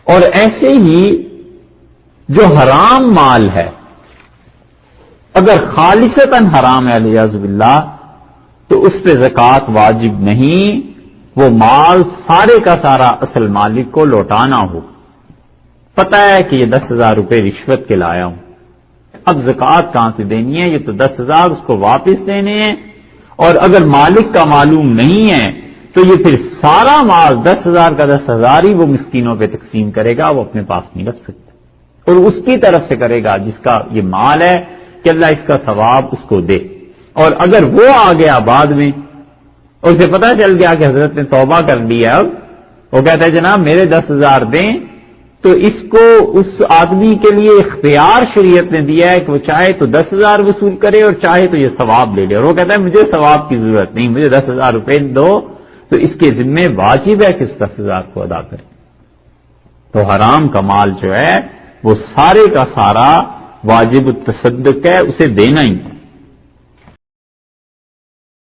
اور ایسے ہی جو حرام مال ہے اگر خالصتاً حرام ہے علیاذ باللہ تو اس پہ زکوٰۃ واجب نہیں، وہ مال سارے کا سارا اصل مالک کو لوٹانا ہو. پتہ ہے کہ یہ 10,000 روپے رشوت کے لایا ہوں، اب زکوٰۃ کہاں سے دینی ہے؟ یہ تو 10,000 اس کو واپس دینے ہیں، اور اگر مالک کا معلوم نہیں ہے تو یہ پھر سارا مال 10,000 کا 10,000 ہی وہ مسکینوں پہ تقسیم کرے گا، وہ اپنے پاس نہیں رکھ سکتا، اور اس کی طرف سے کرے گا جس کا یہ مال ہے کہ اللہ اس کا ثواب اس کو دے. اور اگر وہ آ گیا بعد میں اور اسے پتہ چل گیا کہ حضرت نے توبہ کر لی ہے، اب وہ کہتا ہے جناب میرے 10,000 دیں، تو اس کو اس آدمی کے لیے اختیار شریعت نے دیا ہے کہ وہ چاہے تو 10,000 وصول کرے اور چاہے تو یہ ثواب لے لے، اور وہ کہتا ہے مجھے ثواب کی ضرورت نہیں، مجھے 10,000 روپے دو، تو اس کے ذمے واجب ہے کہ اس 10,000 کو ادا کرے. تو حرام کا مال جو ہے وہ سارے کا سارا واجب التصدق ہے، اسے دینا ہی.